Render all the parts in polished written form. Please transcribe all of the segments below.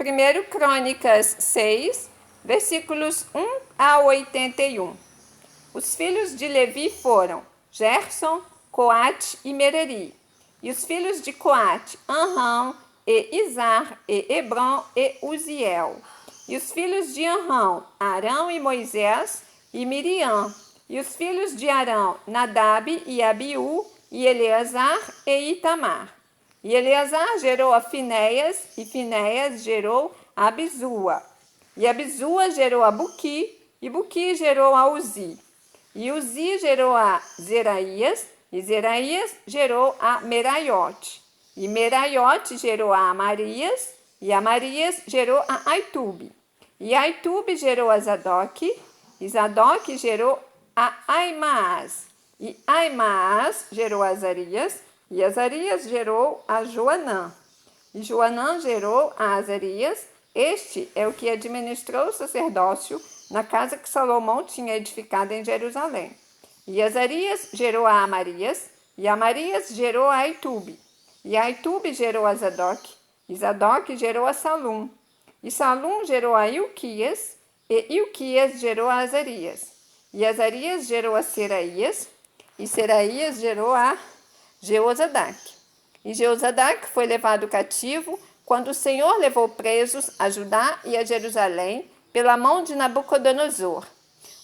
1 Crônicas 6, versículos 1 a 81. Os filhos de Levi foram Gerson, Coate e Merari. E os filhos de Coate, Amram, e Izar, e Hebron, e Uziel. E os filhos de Amram, Arão e Moisés, e Miriam. E os filhos de Arão, Nadab e Abiú, e Eleazar e Itamar. E Eleazar gerou a Finéias, e Finéias gerou a Abisua. E Abisua gerou a Buqui, e Buqui gerou a Uzi. E Uzi gerou a Zeraías, e Zeraías gerou a Meraiote. E Meraiote gerou a Amarias, e Amarias gerou a Aitube. E Aitube gerou a Zadok, e Zadok gerou a Aimaas. E Aimaas gerou a Azarias, e Azarias gerou a Joanã. E Joanã gerou a Azarias. Este é o que administrou o sacerdócio na casa que Salomão tinha edificado em Jerusalém. E Azarias gerou a Amarias, e Amarias gerou a Aitube. E Aitube gerou a Zadok, e Zadok gerou a Salum. E Salum gerou a Ilquias, e Ilquias gerou a Azarias. E Azarias gerou a Seraías, e Seraías gerou a Jeozadak. E Jeozadak foi levado cativo quando o Senhor levou presos a Judá e a Jerusalém pela mão de Nabucodonosor.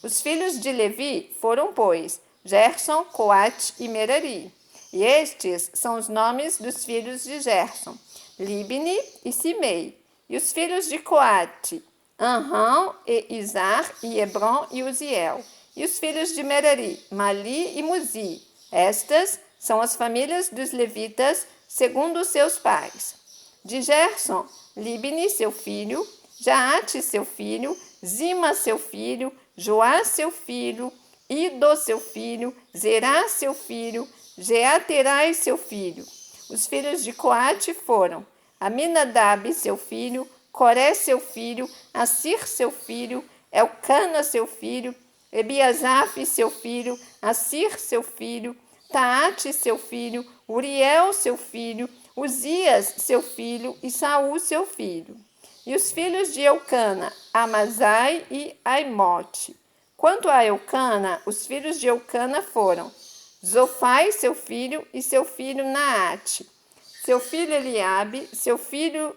Os filhos de Levi foram, pois, Gerson, Coate e Merari. E estes são os nomes dos filhos de Gerson, Libni e Simei. E os filhos de Coate, Amram e Izar e Hebron e Uziel. E os filhos de Merari, Mali e Muzi. Estas são as famílias dos levitas, segundo os seus pais. De Gerson, Libni, seu filho, Jaate, seu filho, Zima, seu filho, Joá, seu filho, Ido, seu filho, Zerá, seu filho, Jeaterai, seu filho. Os filhos de Coate foram Aminadab, seu filho, Coré, seu filho, Assir, seu filho, Elcana, seu filho, Ebiasaf, seu filho, Assir, seu filho, Taate, seu filho, Uriel, seu filho, Uzias, seu filho, e Saul, seu filho. E os filhos de Eucana, Amazai e Aimote. Quanto a Eucana, os filhos de Eucana foram Zofai, seu filho, e seu filho Naate, seu filho Eliabe, seu filho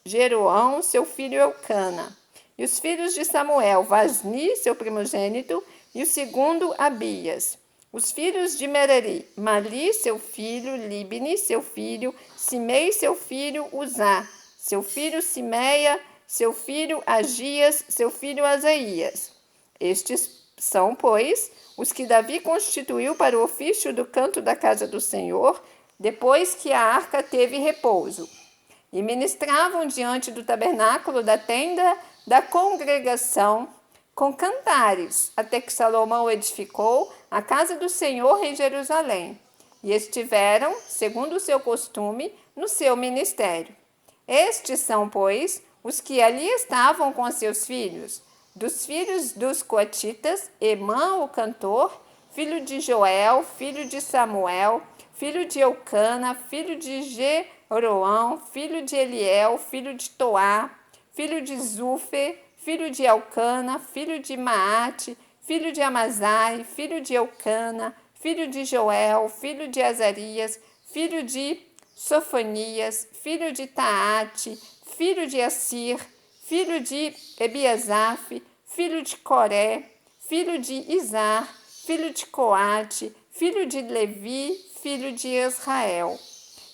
Jeroão, seu filho Eucana. E os filhos de Samuel, Vasni, seu primogênito, e o segundo Abias. Os filhos de Merari, Mali, seu filho, Libni, seu filho, Simei, seu filho, Uzá, seu filho Simeia, seu filho Agias, seu filho Asaías. Estes são, pois, os que Davi constituiu para o ofício do canto da casa do Senhor, depois que a arca teve repouso. E ministravam diante do tabernáculo da tenda da congregação com cantares, até que Salomão edificou a casa do Senhor em Jerusalém. E estiveram, segundo o seu costume, no seu ministério. Estes são, pois, os que ali estavam com seus filhos. Dos filhos dos coatitas, Emã, o cantor, filho de Joel, filho de Samuel, filho de Eucana, filho de Jeroão, filho de Eliel, filho de Toá, filho de Zufe, filho de Elcana, filho de Maate, filho de Amazai, filho de Eucana, filho de Joel, filho de Azarias, filho de Sofonias, filho de Taate, filho de Assir, filho de Ebiasaf, filho de Coré, filho de Izar, filho de Coate, filho de Levi, filho de Israel.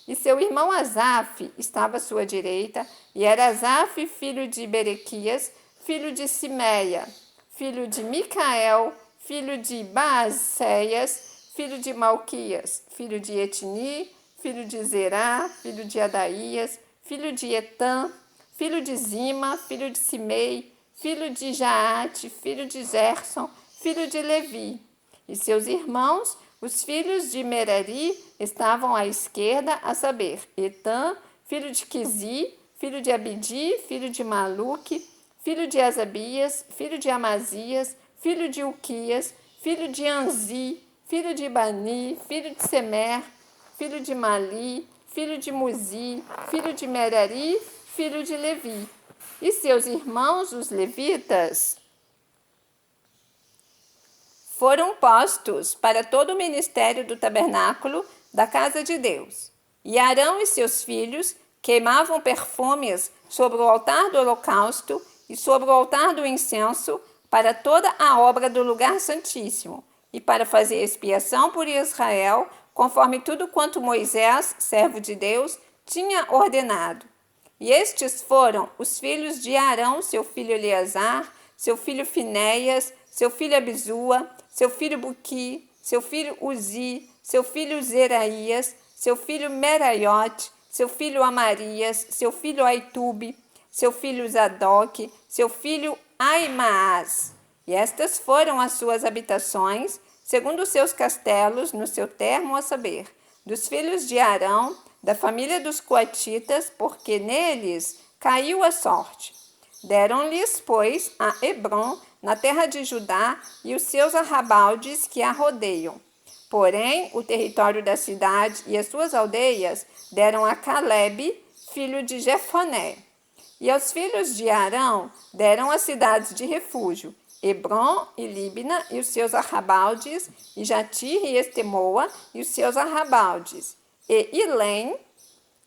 E seu irmão Asaf estava à sua direita, e era Asaf, filho de Berequias, filho de Simeia, filho de Micael, filho de Baaseias, filho de Malquias, filho de Etni, filho de Zerá, filho de Adaías, filho de Etã, filho de Zima, filho de Simei, filho de Jaate, filho de Gerson, filho de Levi. E seus irmãos, os filhos de Merari, estavam à esquerda, a saber, Etã, filho de Quisi, filho de Abidi, filho de Maluque, filho de Asabias, filho de Amazias, filho de Uquias, filho de Anzi, filho de Bani, filho de Semer, filho de Mali, filho de Muzi, filho de Merari, filho de Levi, e seus irmãos, os levitas, foram postos para todo o ministério do tabernáculo da casa de Deus. E Arão e seus filhos queimavam perfumes sobre o altar do holocausto e sobre o altar do incenso para toda a obra do lugar santíssimo, e para fazer expiação por Israel, conforme tudo quanto Moisés, servo de Deus, tinha ordenado. E estes foram os filhos de Arão, seu filho Eleazar, seu filho Finéias, seu filho Abisua, seu filho Buqui, seu filho Uzi, seu filho Zeraías, seu filho Meraiote, seu filho Amarias, seu filho Aitube, seu filho Zadok, seu filho Aimaas. E estas foram as suas habitações, segundo os seus castelos, no seu termo, a saber, dos filhos de Arão, da família dos coatitas, porque neles caiu a sorte. Deram-lhes, pois, a Hebrom, na terra de Judá, e os seus arrabaldes que a rodeiam. Porém, o território da cidade e as suas aldeias deram a Calebe, filho de Jefoné. E aos filhos de Arão deram as cidades de refúgio, Hebrom e Líbna e os seus arrabaldes, e Jatir e Estemoa e os seus arrabaldes, e Ilém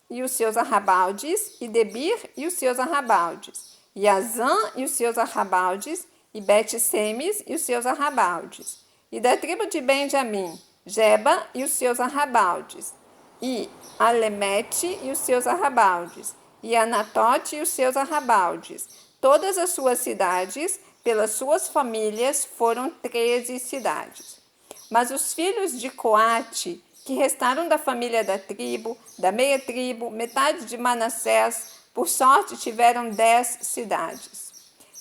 e os seus arrabaldes, e Debir e os seus arrabaldes, e Azã e os seus arrabaldes, e Bet-Semes e os seus arrabaldes. E da tribo de Benjamim, Geba e os seus arrabaldes, e Alemete e os seus arrabaldes, e Anatote e os seus arrabaldes. Todas as suas cidades, pelas suas famílias, foram 13 cidades. Mas os filhos de Coate, que restaram da família da meia tribo, metade de Manassés, por sorte tiveram 10 cidades.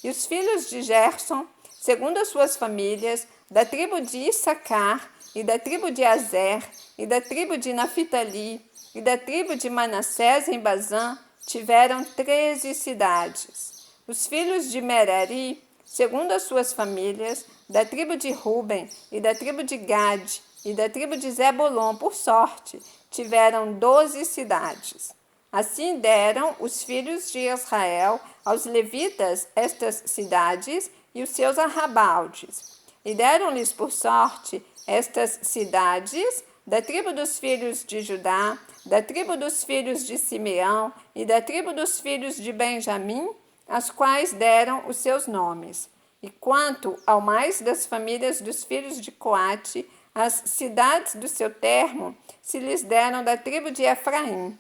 E os filhos de Gerson, segundo as suas famílias, da tribo de Issacar, e da tribo de Azer, e da tribo de Naphtali, e da tribo de Manassés em Bazã, tiveram 13 cidades. Os filhos de Merari, segundo as suas famílias, da tribo de Ruben, e da tribo de Gade, e da tribo de Zebulon, por sorte, tiveram 12 cidades. Assim deram os filhos de Israel aos levitas estas cidades e os seus arrabaldes. E deram-lhes por sorte estas cidades da tribo dos filhos de Judá, da tribo dos filhos de Simeão e da tribo dos filhos de Benjamim, as quais deram os seus nomes. E quanto ao mais das famílias dos filhos de Coate, as cidades do seu termo se lhes deram da tribo de Efraim,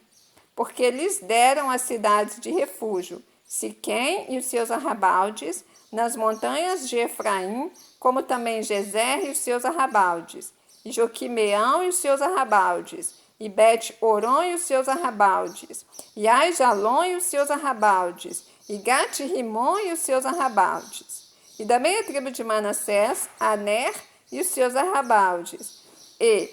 porque lhes deram as cidades de refúgio, Siquém e os seus arrabaldes, nas montanhas de Efraim, como também Gezer e os seus arrabaldes, e Joquimeão e os seus arrabaldes, e Bet-Oron e os seus arrabaldes, e Aijalon e os seus arrabaldes, e Gat-Rimon e os seus arrabaldes. E da meia tribo de Manassés, Aner e os seus arrabaldes, e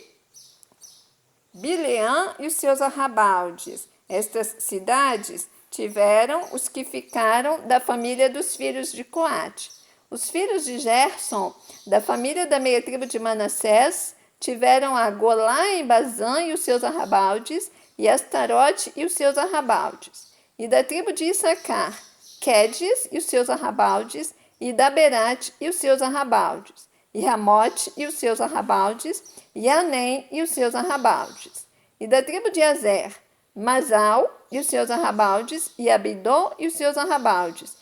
Bileã e os seus arrabaldes. Estas cidades tiveram os que ficaram da família dos filhos de Coate. Os filhos de Gerson, da família da meia tribo de Manassés, tiveram a Golá em Bazã e os seus arrabaldes, e Astarote e os seus arrabaldes. E da tribo de Issacar, Quedes e os seus arrabaldes, e Daberate e os seus arrabaldes, e Ramote e os seus arrabaldes, e Anem e os seus arrabaldes. E da tribo de Azer, Masal e os seus arrabaldes, e Abidom e os seus arrabaldes,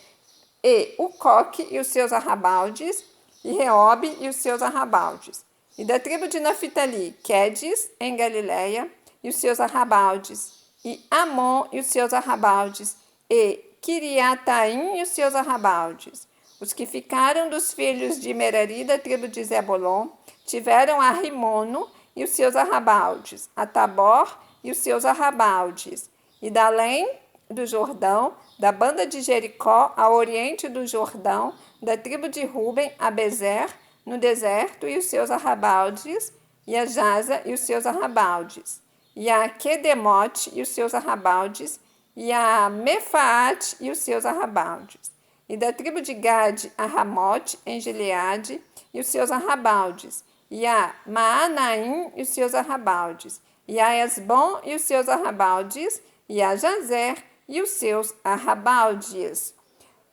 e Ucoque e os seus arrabaldes, e Reobe e os seus arrabaldes. E da tribo de Naphtali, Quedes, em Galiléia, e os seus arrabaldes, e Amon e os seus arrabaldes, e Quiriataim e os seus arrabaldes. Os que ficaram dos filhos de Merari, da tribo de Zebulon, tiveram a Rimono e os seus arrabaldes, a Tabor e os seus arrabaldes, e da além do Jordão, da banda de Jericó, ao oriente do Jordão, da tribo de Ruben, a Bezer, no deserto, e os seus arrabaldes, e a Jaza e os seus arrabaldes, e a Quedemote e os seus arrabaldes, e a Mefaate e os seus arrabaldes. E da tribo de Gade, a Ramote, em Gileade, e os seus arrabaldes, e a Maanaim e os seus arrabaldes, e a Esbom e os seus arrabaldes, e a Jazer e os seus arrabaldes.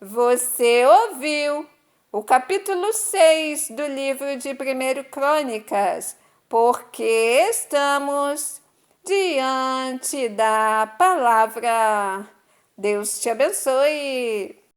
Você ouviu o capítulo 6 do livro de 1 Crônicas, porque estamos diante da palavra. Deus te abençoe.